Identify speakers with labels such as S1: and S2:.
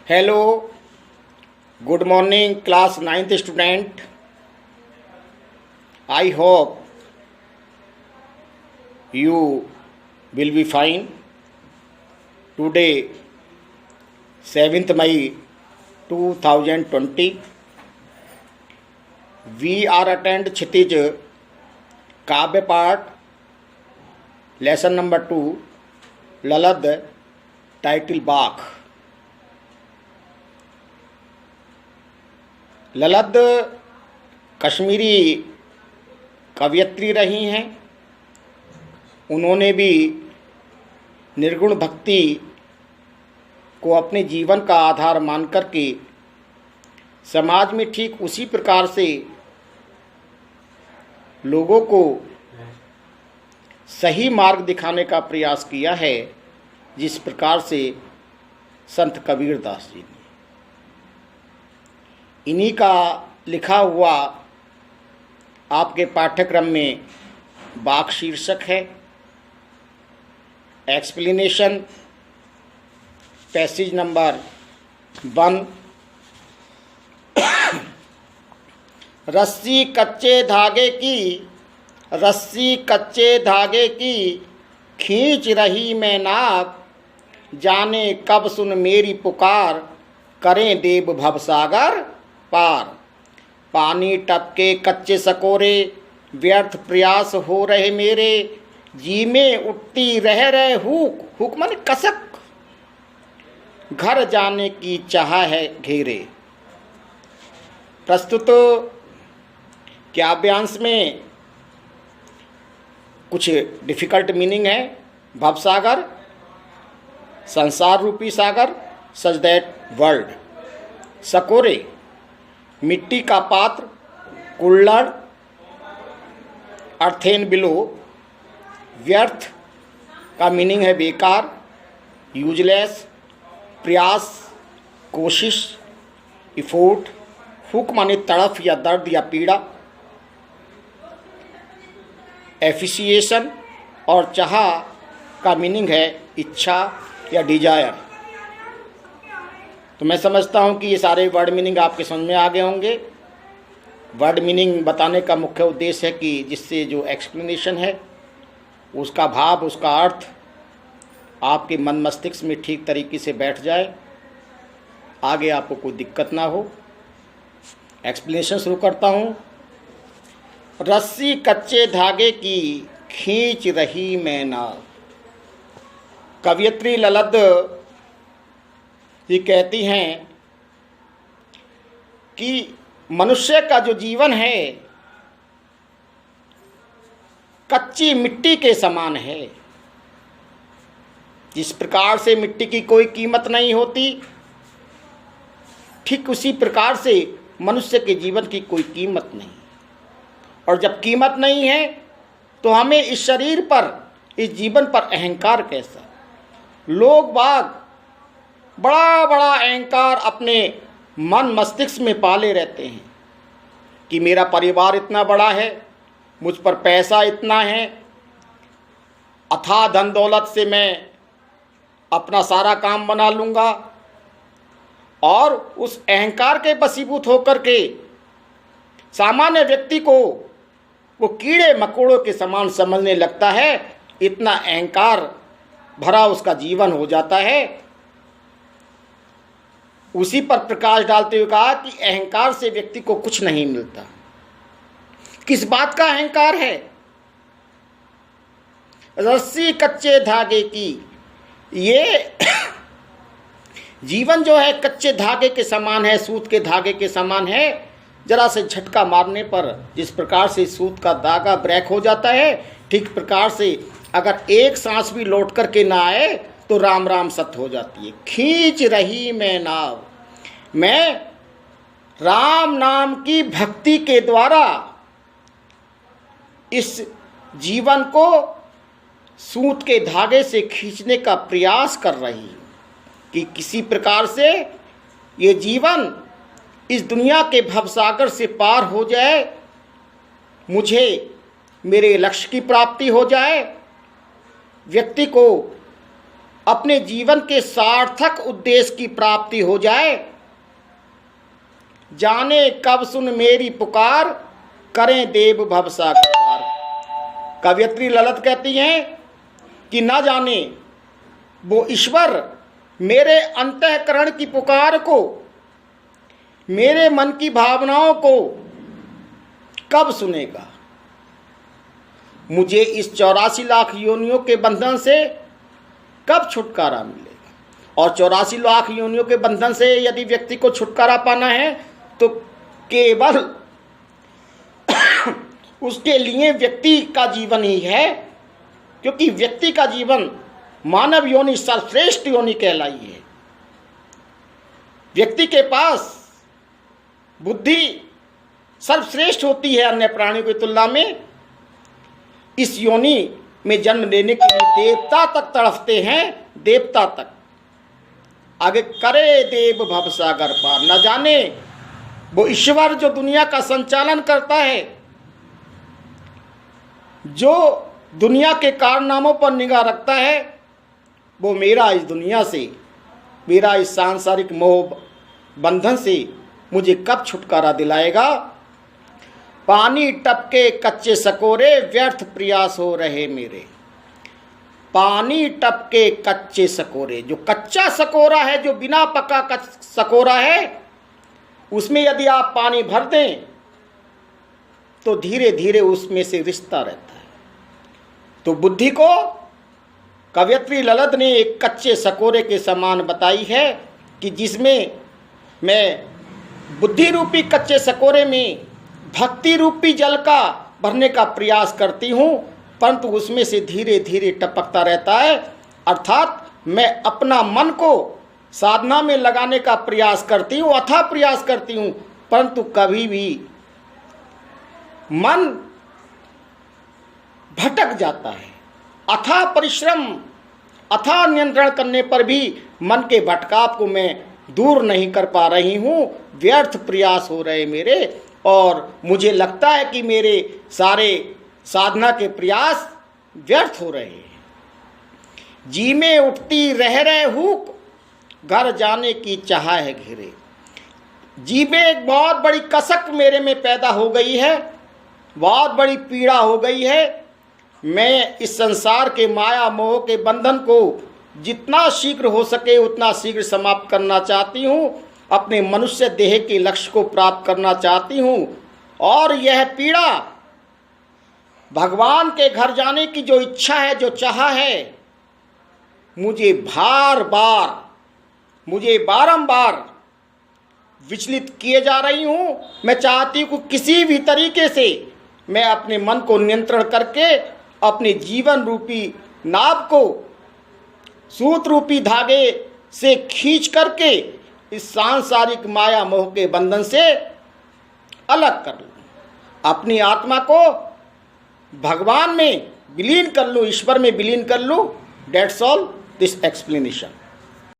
S1: Hello, good morning, class 9th student. I hope you will be fine. Today, 7th May 2020, we are attend Kshitij Kavya Part, lesson number 2, Lalad, title Bach. ललद Kashmiri कवयित्री रही हैं। उन्होंने भी निर्गुण भक्ति को अपने जीवन का आधार मान करके समाज में ठीक उसी प्रकार से लोगों को सही मार्ग दिखाने का प्रयास किया है, जिस प्रकार से संत कबीरदास जी ने। इन्हीं का लिखा हुआ आपके पाठ्यक्रम में बाख शीर्षक है। Explanation passage number 1। रस्सी कच्चे धागे की खींच रही मैं नाक, जाने कब सुन मेरी पुकार, करें देव भवसागर पार। पानी टपके कच्चे सकोरे, व्यर्थ प्रयास हो रहे मेरे, जी में उठती रह हुक, हुक माने कसक, घर जाने की चाह है घेरे। प्रस्तुत काव्यांश में कुछ डिफिकल्ट मीनिंग है। भवसागर, संसार रूपी सागर, सच दैट वर्ल्ड। सकोरे, मिट्टी का पात्र, कुल्हड़, अर्थेन बिलो। व्यर्थ का मीनिंग है बेकार, यूजलेस, प्रयास, कोशिश, इफोर्ट। हुक माने तड़फ या दर्द या पीड़ा। एफिसिएशन और चाह का मीनिंग है इच्छा या डिजायर। तो मैं समझता हूँ कि ये सारे वर्ड मीनिंग आपके समझ में आ गए होंगे। वर्ड मीनिंग बताने का मुख्य उद्देश्य है कि जिससे जो एक्सप्लेनेशन है उसका भाव, उसका अर्थ आपके मन मस्तिष्क में ठीक तरीके से बैठ जाए, आगे आपको कोई दिक्कत ना हो। एक्सप्लेनेशन शुरू करता हूँ। रस्सी कच्चे धागे की खींच रही मैं नाक। कवयित्री ललद ये कहती हैं कि मनुष्य का जो जीवन है कच्ची मिट्टी के समान है। जिस प्रकार से मिट्टी की कोई कीमत नहीं होती, ठीक उसी प्रकार से मनुष्य के जीवन की कोई कीमत नहीं। और जब कीमत नहीं है तो हमें इस शरीर पर, इस जीवन पर अहंकार कैसा। लोग बाग बड़ा बड़ा अहंकार अपने मन मस्तिष्क में पाले रहते हैं कि मेरा परिवार इतना बड़ा है, मुझ पर पैसा इतना है, अथाह धन दौलत से मैं अपना सारा काम बना लूँगा। और उस अहंकार के वशीभूत होकर के सामान्य व्यक्ति को वो कीड़े मकोड़ों के समान समझने लगता है। इतना अहंकार भरा उसका जीवन हो जाता है। उसी पर प्रकाश डालते हुए कहा कि अहंकार से व्यक्ति को कुछ नहीं मिलता। किस बात का अहंकार है? रस्सी कच्चे धागे की। ये जीवन जो है कच्चे धागे के समान है, सूत के धागे के समान है। जरा से झटका मारने पर जिस प्रकार से सूत का धागा ब्रेक हो जाता है, ठीक प्रकार से अगर एक सांस भी लौट करके ना आए तो राम राम सत्य हो जाती है। खींच रही मैं नाव। मैं राम नाम की भक्ति के द्वारा इस जीवन को सूत के धागे से खींचने का प्रयास कर रही हूँ कि किसी प्रकार से ये जीवन इस दुनिया के भवसागर से पार हो जाए, मुझे मेरे लक्ष्य की प्राप्ति हो जाए। व्यक्ति को अपने जीवन के सार्थक उद्देश्य की प्राप्ति हो जाए। जाने कब सुन मेरी पुकार, करें देव भवसागर पार। कवयित्री ललित कहती हैं कि ना जाने वो ईश्वर मेरे अंतःकरण की पुकार को, मेरे मन की भावनाओं को कब सुनेगा। मुझे इस 84 लाख योनियों के बंधन से कब छुटकारा मिलेगा। और 84 लाख योनियों के बंधन से यदि व्यक्ति को छुटकारा पाना है तो केवल उसके लिए व्यक्ति का जीवन ही है, क्योंकि व्यक्ति का जीवन मानव योनि सर्वश्रेष्ठ योनि कहलाई है। व्यक्ति के पास बुद्धि सर्वश्रेष्ठ होती है अन्य प्राणियों की तुलना में। इस योनि में जन्म लेने के लिए देवता तक तड़फते हैं, देवता तक। आगे करे देव भवसागर पार। न जाने वो ईश्वर जो दुनिया का संचालन करता है, जो दुनिया के कारनामों पर निगाह रखता है, वो मेरा इस दुनिया से, मेरा इस सांसारिक मोह बंधन से मुझे कब छुटकारा दिलाएगा। पानी टपके कच्चे सकोरे, व्यर्थ प्रयास हो रहे मेरे। पानी टपके कच्चे सकोरे, जो कच्चा सकोरा है, जो बिना पका सकोरा है, उसमें यदि आप पानी भर दें तो धीरे धीरे उसमें से रिश्ता रहता है। तो बुद्धि को कवयित्री ललित ने एक कच्चे सकोरे के समान बताई है कि जिसमें मैं बुद्धि रूपी कच्चे सकोरे में भक्ति रूपी जल का भरने का प्रयास करती हूँ, परंतु उसमें से धीरे धीरे टपकता रहता है। अर्थात मैं अपना मन को साधना में लगाने का प्रयास करती हूँ, अथाह प्रयास करती हूँ, परंतु कभी भी मन भटक जाता है। अथाह परिश्रम, अथाह नियंत्रण करने पर भी मन के भटकाव को मैं दूर नहीं कर पा रही हूँ। व्यर्थ प्रयास हो रहे मेरे, और मुझे लगता है कि मेरे सारे साधना के प्रयास व्यर्थ हो रहे हैं। जी में उठती रह रहे हुक, घर जाने की चाह है घेरे। जी में एक बहुत बड़ी कसक मेरे में पैदा हो गई है, बहुत बड़ी पीड़ा हो गई है। मैं इस संसार के माया मोह के बंधन को जितना शीघ्र हो सके उतना शीघ्र समाप्त करना चाहती हूँ। अपने मनुष्य देह के लक्ष्य को प्राप्त करना चाहती हूँ। और यह पीड़ा भगवान के घर जाने की जो इच्छा है, जो चाह है, मुझे बारंबार विचलित किए जा रही हूँ। मैं चाहती हूँ कि किसी भी तरीके से मैं अपने मन को नियंत्रण करके अपने जीवन रूपी नाव को सूत रूपी धागे से खींच करके इस सांसारिक माया मोह के बंधन से अलग कर लूँ, अपनी आत्मा को भगवान में विलीन कर लूँ, ईश्वर में विलीन कर लूँ। That's all this explanation.